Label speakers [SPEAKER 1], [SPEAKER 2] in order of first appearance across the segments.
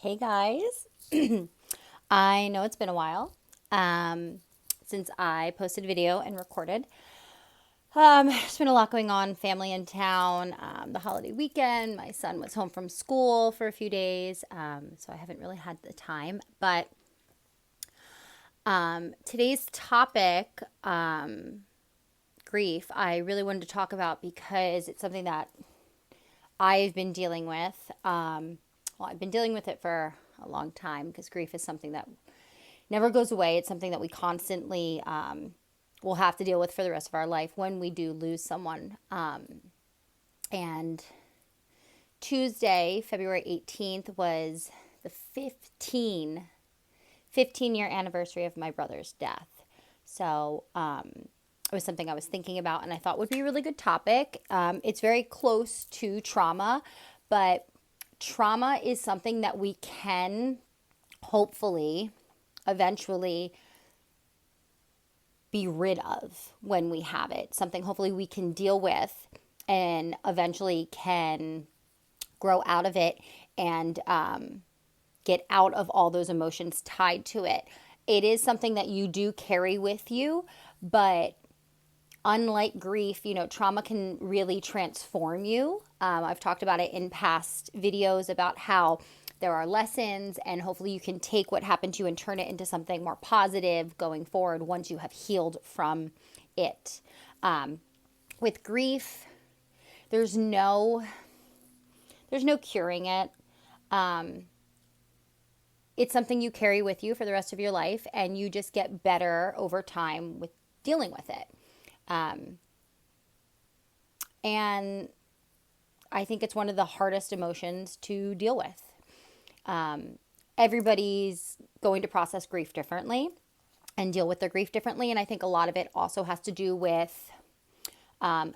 [SPEAKER 1] Hey guys, I know it's been a while since I posted a video and recorded. There's been a lot going on, family in town, the holiday weekend. My son was home from school for a few days, so I haven't really had the time. But today's topic, grief, I really wanted to talk about because it's something that I've been dealing with. I've been dealing with it for a long time because grief is something that never goes away. It's something that we constantly will have to deal with for the rest of our life when we do lose someone. And Tuesday, February 18th, was the 15-year anniversary of my brother's death. So it was something I was thinking about and I thought would be a really good topic. It's very close to trauma, but trauma is something that we can hopefully eventually be rid of when we have it. Something hopefully we can deal with and eventually can grow out of it and get out of all those emotions tied to it. It is something that you do carry with you, but unlike grief, trauma can really transform you. I've talked about it in past videos about how there are lessons, and hopefully you can take what happened to you and turn it into something more positive going forward once you have healed from it. With grief, there's no curing it. It's something you carry with you for the rest of your life, and you just get better over time with dealing with it. And I think it's one of the hardest emotions to deal with. Everybody's going to process grief differently and deal with their grief differently. And I think a lot of it also has to do with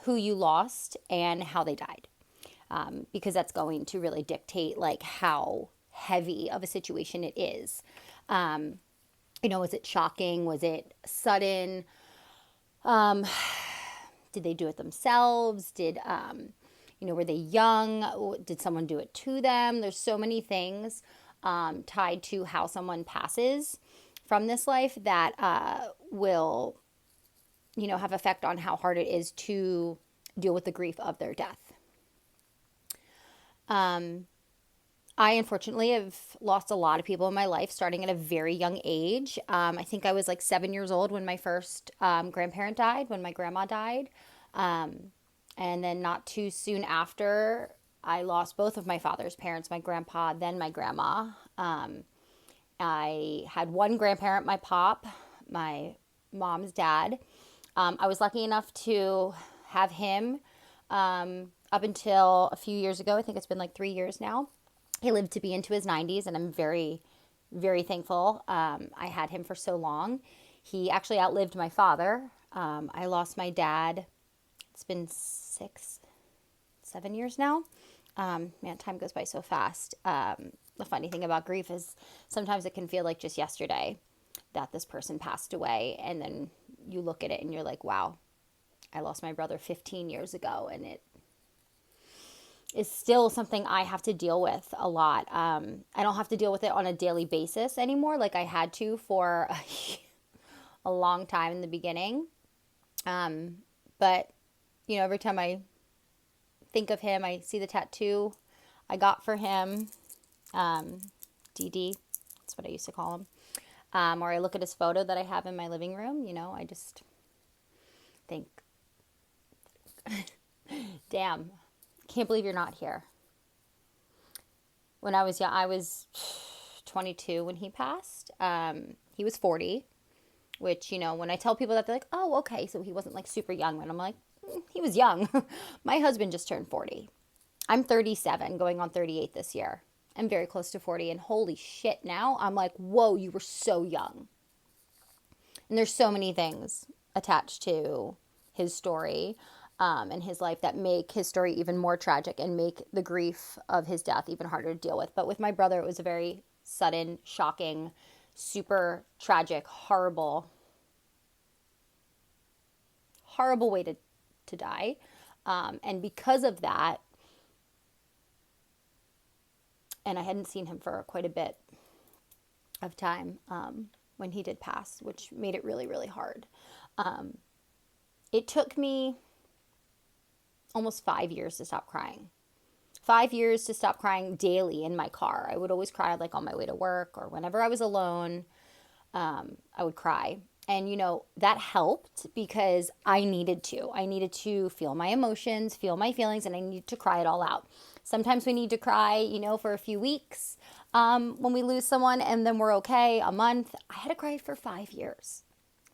[SPEAKER 1] who you lost and how they died. Because that's going to really dictate like how heavy of a situation it is. Was it shocking? Was it sudden? Did they do it themselves? Were they young? Did someone do it to them? There's so many things tied to how someone passes from this life that will, have effect on how hard it is to deal with the grief of their death. I unfortunately have lost a lot of people in my life starting at a very young age. I think I was like 7 years old when my first grandparent died, when my grandma died. And then not too soon after, I lost both of my father's parents, my grandpa, then my grandma. I had one grandparent, my pop, my mom's dad. I was lucky enough to have him up until a few years ago. I think it's been like 3 years now. He lived to be into his 90s, and I'm very, very thankful I had him for so long. He actually outlived my father. I lost my dad. It's been 7 years now. Man, time goes by so fast. The funny thing about grief is sometimes it can feel like just yesterday that this person passed away, and then you look at it and you're like, wow, I lost my brother 15 years ago, and it is still something I have to deal with a lot. I don't have to deal with it on a daily basis anymore like I had to for a long time in the beginning. But, every time I think of him, I see the tattoo I got for him, DD, that's what I used to call him. Or I look at his photo that I have in my living room, I just think, damn, can't believe you're not here. When I was young, I was 22 when he passed. He was 40, which, when I tell people that, they're like, oh, okay, so he wasn't like super young. And I'm like, he was young. My husband just turned 40. I'm 37, going on 38 this year. I'm very close to 40, and holy shit, now I'm like, whoa, you were so young. And there's so many things attached to his story and his life that make his story even more tragic and make the grief of his death even harder to deal with. But with my brother, it was a very sudden, shocking, super tragic, horrible way to die. And because of that, And I hadn't seen him for quite a bit of time when he did pass, which made it really, really hard. It took me almost 5 years to stop crying. 5 years to stop crying daily in my car. I would always cry like on my way to work or whenever I was alone. I would cry. And, that helped because I needed to. I needed to feel my emotions, feel my feelings, and I needed to cry it all out. Sometimes we need to cry, for a few weeks when we lose someone, and then we're okay, a month. I had to cry for 5 years.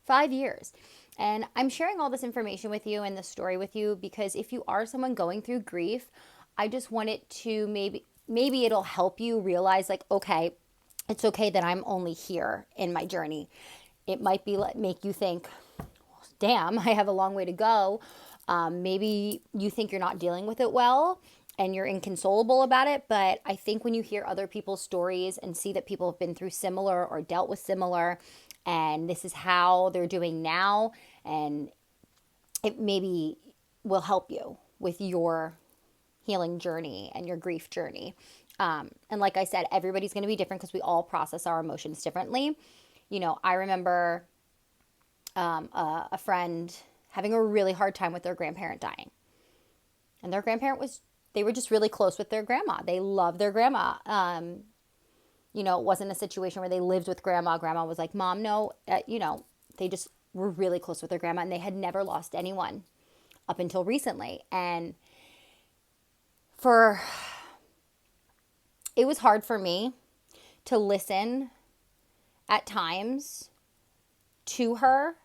[SPEAKER 1] 5 years. And I'm sharing all this information with you and this story with you because if you are someone going through grief, I just want it to maybe it'll help you realize like, okay, it's okay that I'm only here in my journey. It might make you think, damn, I have a long way to go. Maybe you think you're not dealing with it well and you're inconsolable about it. But I think when you hear other people's stories and see that people have been through similar or dealt with similar, and this is how they're doing now, and it maybe will help you with your healing journey and your grief journey. And like I said, everybody's going to be different because we all process our emotions differently. I remember a friend having a really hard time with their grandparent dying. And their grandparent they were just really close with their grandma. They loved their grandma. It wasn't a situation where they lived with grandma. Grandma was like, Mom, no, they just were really close with their grandma and they had never lost anyone up until recently. And it was hard for me to listen at times to her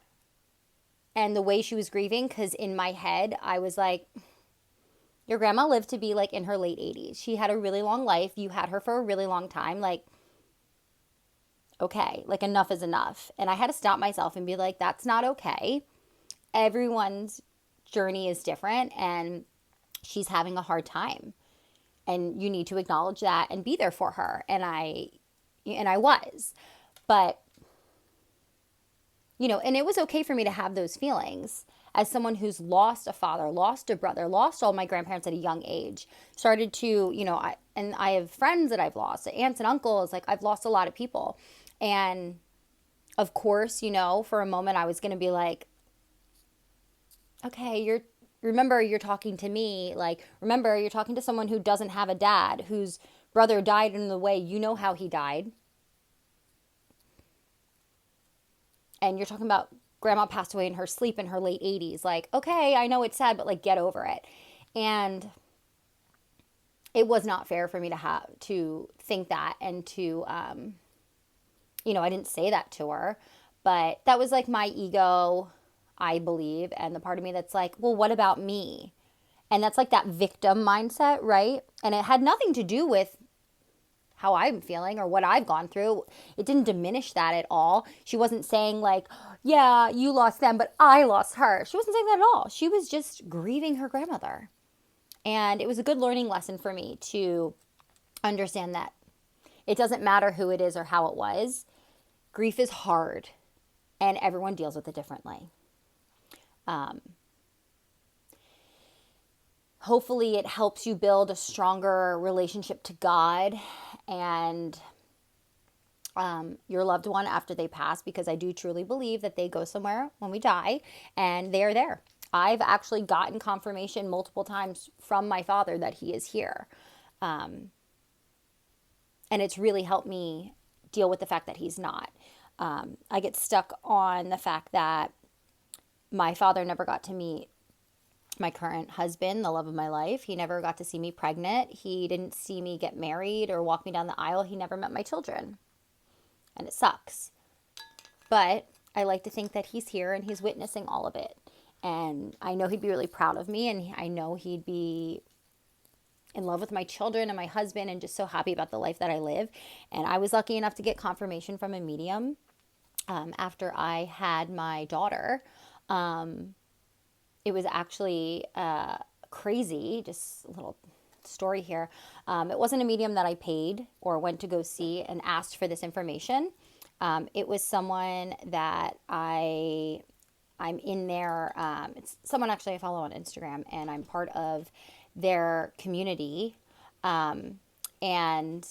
[SPEAKER 1] and the way she was grieving, because in my head I was like, your grandma lived to be like in her late 80s. She had a really long life. You had her for a really long time. Like, okay, like enough is enough. And I had to stop myself and be like, that's not okay. Everyone's journey is different and she's having a hard time. And you need to acknowledge that and be there for her. And I was. But, and it was okay for me to have those feelings as someone who's lost a father, lost a brother, lost all my grandparents at a young age, started to, I have friends that I've lost, aunts and uncles, like I've lost a lot of people. And of course, for a moment I was going to be like, okay, remember you're talking to me, like, remember you're talking to someone who doesn't have a dad, whose brother died in the way, how he died. And you're talking about grandma passed away in her sleep in her late 80s. Like, okay, I know it's sad, but like, get over it. And it was not fair for me to think that and to, I didn't say that to her, but that was like my ego, I believe. And the part of me that's like, well, what about me? And that's like that victim mindset, right? And it had nothing to do with how I'm feeling or what I've gone through. It didn't diminish that at all. She wasn't saying like, yeah, you lost them, but I lost her. She wasn't saying that at all. She was just grieving her grandmother. And it was a good learning lesson for me to understand that it doesn't matter who it is or how it was. Grief is hard and everyone deals with it differently. Hopefully it helps you build a stronger relationship to God and your loved one after they pass, because I do truly believe that they go somewhere when we die and they are there. I've actually gotten confirmation multiple times from my father that he is here. And it's really helped me deal with the fact that he's not. I get stuck on the fact that my father never got to meet my current husband, the love of my life. He never got to see me pregnant. He didn't see me get married or walk me down the aisle. He never met my children. And it sucks. But I like to think that he's here and he's witnessing all of it. And I know he'd be really proud of me, and I know he'd be in love with my children and my husband and just so happy about the life that I live. And I was lucky enough to get confirmation from a medium after I had my daughter. It was actually crazy, just a little story here. It wasn't a medium that I paid or went to go see and asked for this information. It was someone that I'm in there. It's someone actually I follow on Instagram, and I'm part of their community. And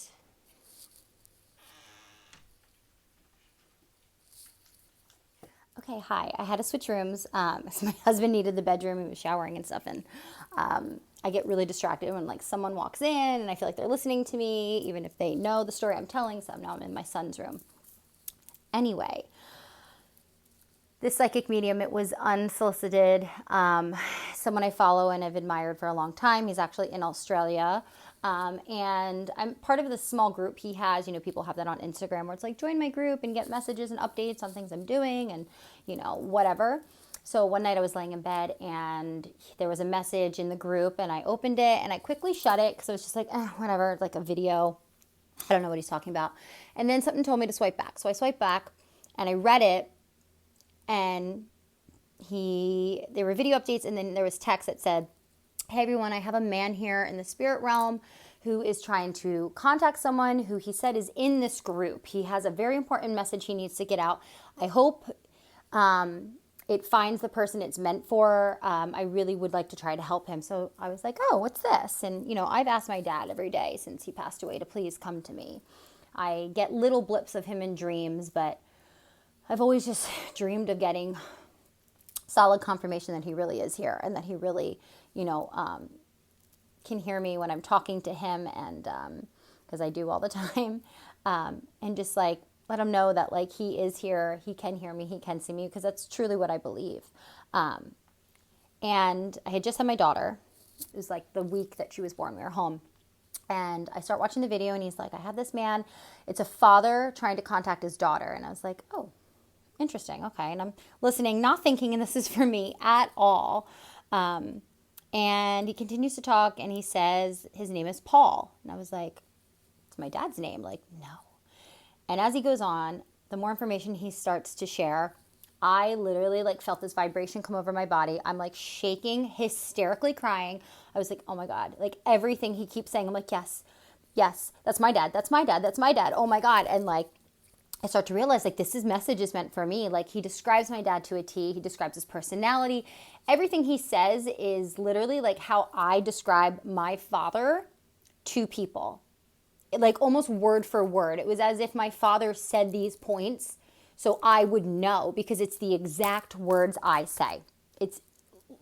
[SPEAKER 1] okay, hi. I had to switch rooms. So my husband needed the bedroom. He was showering and stuff. And I get really distracted when like someone walks in and I feel like they're listening to me, even if they know the story I'm telling. So now I'm in my son's room. Anyway, this psychic medium, it was unsolicited. Someone I follow and have admired for a long time. He's actually in Australia. And I'm part of this small group he has. You know, people have that on Instagram where it's like, join my group and get messages and updates on things I'm doing and, you know, whatever. So one night I was laying in bed and there was a message in the group and I opened it and I quickly shut it because it was just like, whatever, like a video. I don't know what he's talking about. And then something told me to swipe back. So I swiped back and I read it. And there were video updates, and then there was text that said, hey everyone, I have a man here in the spirit realm who is trying to contact someone who he said is in this group. He has a very important message he needs to get out. I hope it finds the person it's meant for. I really would like to try to help him. So I was like, oh, what's this? And, you know, I've asked my dad every day since he passed away to please come to me. I get little blips of him in dreams, but I've always just dreamed of getting solid confirmation that he really is here and that he really, you know, can hear me when I'm talking to him, and because I do all the time, and just like let him know that like he is here, he can hear me, he can see me, because that's truly what I believe. And I had just had my daughter. It was like the week that she was born. We were home. And I start watching the video and he's like, I have this man. It's a father trying to contact his daughter. And I was like, oh, interesting. Okay. And I'm listening, not thinking, and this is for me at all. And he continues to talk and he says his name is Paul. And I was like, it's my dad's name. Like, no. And as he goes on, the more information he starts to share, I literally like felt this vibration come over my body. I'm like shaking, hysterically crying. I was like, oh my God, like everything he keeps saying. I'm like, yes, yes, that's my dad. That's my dad. That's my dad. Oh my God. And like, I start to realize like this message is meant for me. Like he describes my dad to a T. He describes his personality. Everything he says is literally like how I describe my father to people. Like almost word for word. It was as if my father said these points so I would know, because it's the exact words I say. It's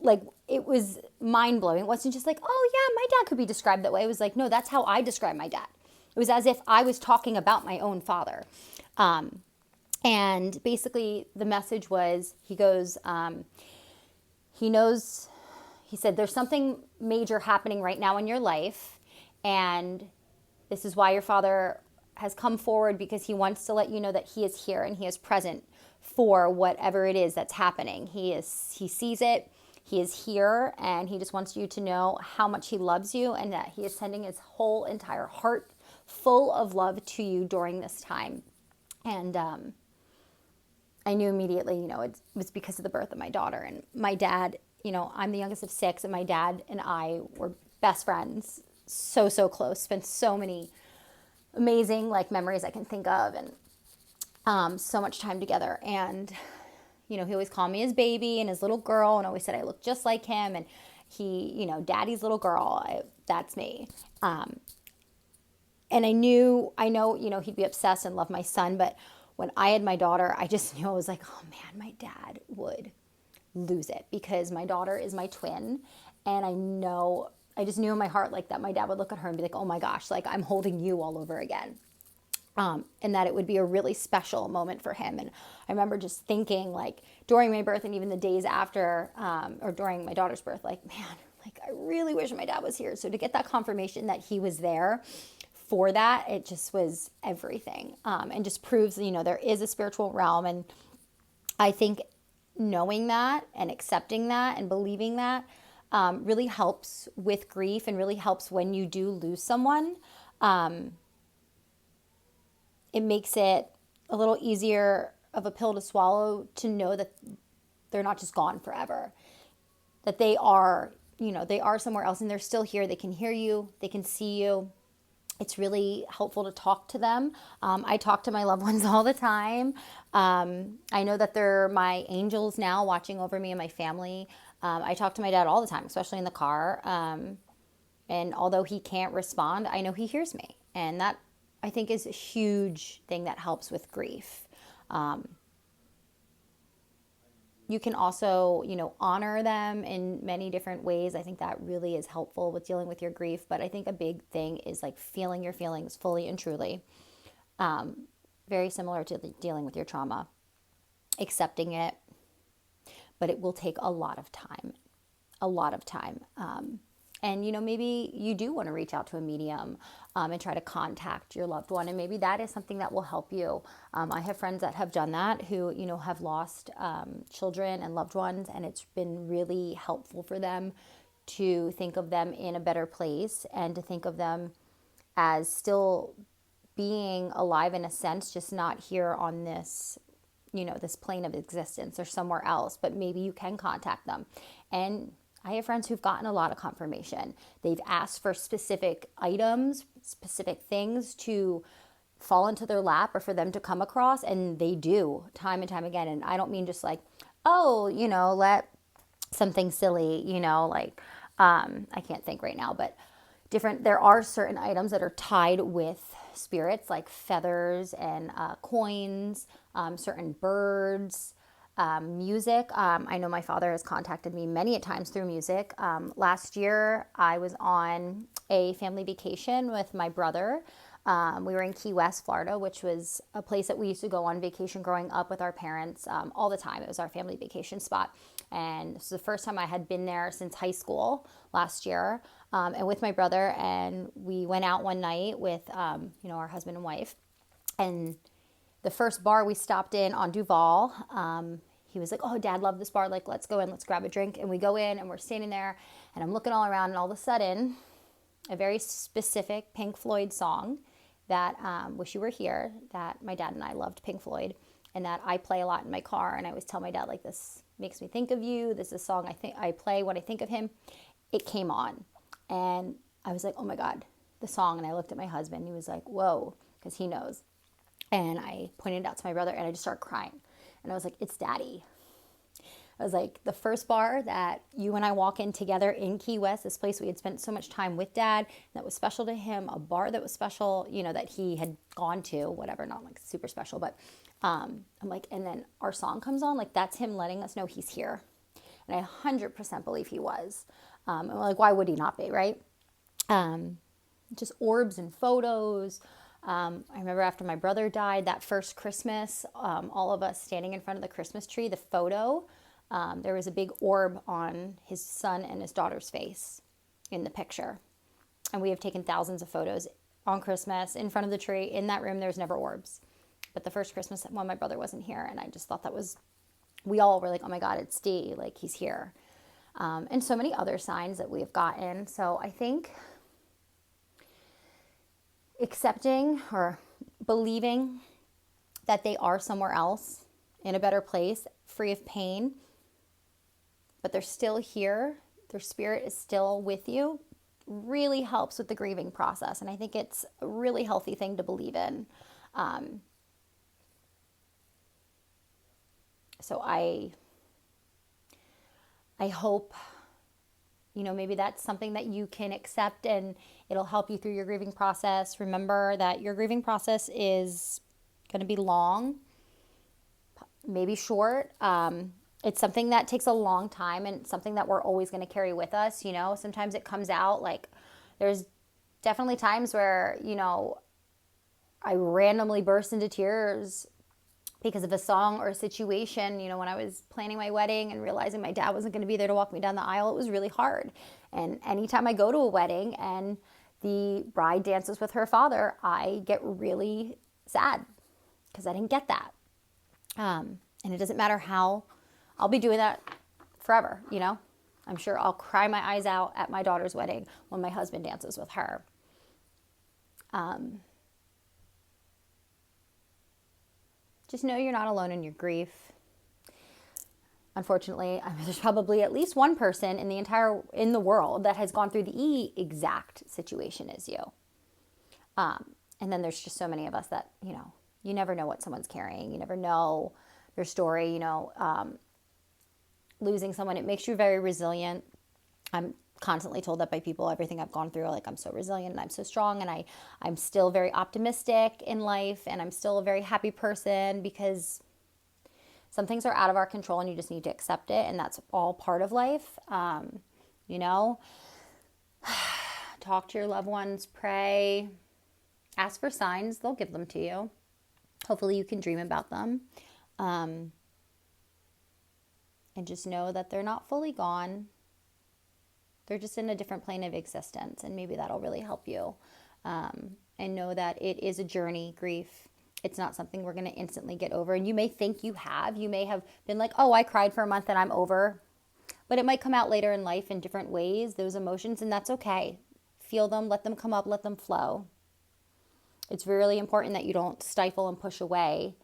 [SPEAKER 1] like, it was mind blowing. It wasn't just like, oh yeah, my dad could be described that way. It was like, no, that's how I describe my dad. It was as if I was talking about my own father. And basically the message was, he goes, he knows, he said, there's something major happening right now in your life. And this is why your father has come forward, because he wants to let you know that he is here and he is present for whatever it is that's happening. He sees it. He is here, and he just wants you to know how much he loves you and that he is sending his whole entire heart full of love to you during this time. And I knew immediately, you know, it was because of the birth of my daughter. And my dad, you know, I'm the youngest of 6, and my dad and I were best friends, so close, spent so many amazing like memories I can think of, and so much time together. And you know, he always called me his baby and his little girl, and always said I looked just like him, and he, you know, daddy's little girl, that's me. And I know, you know, he'd be obsessed and love my son, but when I had my daughter, I just knew, I was like, oh man, my dad would lose it, because my daughter is my twin, and I just knew in my heart like that my dad would look at her and be like, oh my gosh, like I'm holding you all over again. And that it would be a really special moment for him. And I remember just thinking, like, during my birth and even the days after, or during my daughter's birth, like, man, like I really wish my dad was here. So to get that confirmation that he was there for that, it just was everything. And just proves, you know, there is a spiritual realm. And I think knowing that and accepting that and believing that really helps with grief, and really helps when you do lose someone. It makes it a little easier of a pill to swallow to know that they're not just gone forever, that they are, you know, they are somewhere else and they're still here. They can hear you, they can see you. It's really helpful to talk to them. I talk to my loved ones all the time. I know that they're my angels now watching over me and my family. I talk to my dad all the time, especially in the car. And although he can't respond, I know he hears me. And that, I think, is a huge thing that helps with grief. You can also, honor them in many different ways. I think that really is helpful with dealing with your grief. But I think a big thing is like feeling your feelings fully and truly. Very similar to dealing with your trauma, accepting it, but it will take a lot of time, a lot of time. And, maybe you do want to reach out to a medium and try to contact your loved one. And maybe that is something that will help you. I have friends that have done that who, have lost children and loved ones. And it's been really helpful for them to think of them in a better place and to think of them as still being alive in a sense, just not here on this, this plane of existence or somewhere else. But maybe you can contact them. And I have friends who've gotten a lot of confirmation. They've asked for specific items, specific things to fall into their lap or for them to come across, and they do time and time again. And I don't mean just like, oh, let something silly, I can't think right now, but there are certain items that are tied with spirits, like feathers and coins, certain birds, music. I know my father has contacted me many times through music. Last year, I was on a family vacation with my brother. We were in Key West, Florida, which was a place that we used to go on vacation growing up with our parents all the time. It was our family vacation spot. And this was the first time I had been there since high school last year, and with my brother. And we went out one night with, our husband and wife. And the first bar we stopped in on Duval, he was like, oh, Dad loved this bar. Like, let's go in, let's grab a drink. And we go in and we're standing there and I'm looking all around, and all of a sudden, a very specific Pink Floyd song that, Wish You Were Here, that my dad and I loved Pink Floyd, and that I play a lot in my car. And I always tell my dad, like, this makes me think of you. This is a song I play when I think of him. It came on. And I was like, oh my God, the song. And I looked at my husband. He was like, whoa, because he knows. And I pointed it out to my brother, and I just started crying. And I was like, it's Daddy. I was like, the first bar that you and I walk in together in Key West, this place we had spent so much time with Dad, that was special to him, a bar that was special, that he had gone to, whatever, not like super special, but I'm like, and then our song comes on, like that's him letting us know he's here. And I 100% believe he was. And we're like, why would he not be, right? Just orbs and photos. I remember after my brother died, that first Christmas, all of us standing in front of the Christmas tree, the photo, there was a big orb on his son and his daughter's face in the picture. And we have taken thousands of photos on Christmas in front of the tree. In that room, there's never orbs. But the first Christmas when my brother wasn't here, and I just thought we all were like, oh my God, it's D, like he's here. And so many other signs that we have gotten. So I think accepting or believing that they are somewhere else in a better place, free of pain, but they're still here, their spirit is still with you, really helps with the grieving process. And I think it's a really healthy thing to believe in. So I hope, maybe that's something that you can accept, and it'll help you through your grieving process. Remember that your grieving process is going to be long, maybe short. It's something that takes a long time, and something that we're always going to carry with us. Sometimes it comes out like there's definitely times where, I randomly burst into tears because of a song or a situation. When I was planning my wedding and realizing my dad wasn't going to be there to walk me down the aisle, it was really hard. And anytime I go to a wedding and the bride dances with her father, I get really sad because I didn't get that. And it doesn't matter how, I'll be doing that forever, I'm sure I'll cry my eyes out at my daughter's wedding when my husband dances with her. Just know you're not alone in your grief. Unfortunately, there's probably at least one person in the world that has gone through the exact situation as you. And then there's just so many of us that, you never know what someone's carrying. You never know their story. Losing someone, it makes you very resilient. I'm constantly told that by people, everything I've gone through, like I'm so resilient and I'm so strong, and I'm still very optimistic in life, and I'm still a very happy person, because some things are out of our control and you just need to accept it, and that's all part of life. You know, talk to your loved ones, pray, ask for signs, they'll give them to you. Hopefully you can dream about them. And just know that they're not fully gone. They're just in a different plane of existence, and maybe that'll really help you. And know that it is a journey, grief. It's not something we're going to instantly get over. And you may think you have. You may have been like, oh, I cried for a month and I'm over. But it might come out later in life in different ways, those emotions, and that's okay. Feel them, let them come up, let them flow. It's really important that you don't stifle and push away,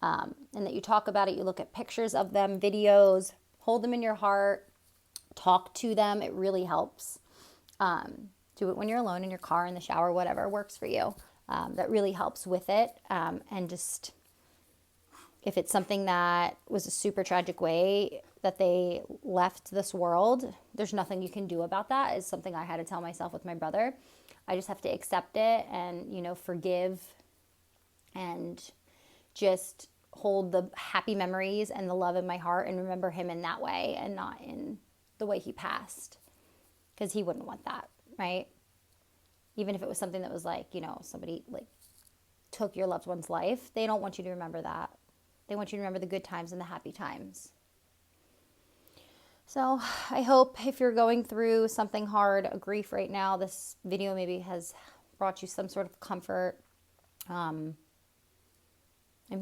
[SPEAKER 1] and that you talk about it. You look at pictures of them, videos, hold them in your heart, talk to them. It really helps. Do it when you're alone in your car, in the shower, whatever works for you. That really helps with it. And just, if it's something that was a super tragic way that they left this world, there's nothing you can do about that. It's something I had to tell myself with my brother. I just have to accept it and, forgive, and just hold the happy memories and the love in my heart and remember him in that way, and not in the way he passed, because he wouldn't want that, right? Even if it was something that was like, somebody like took your loved one's life, they don't want you to remember that. They want you to remember the good times and the happy times. So I hope if you're going through something hard, a grief right now, this video maybe has brought you some sort of comfort. I'm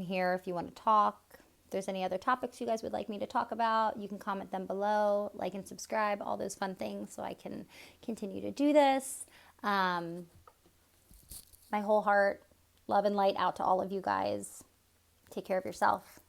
[SPEAKER 1] here if you want to talk. If there's any other topics you guys would like me to talk about, you can comment them below, like and subscribe, all those fun things, so I can continue to do this. My whole heart, love and light out to all of you guys. Take care of yourself.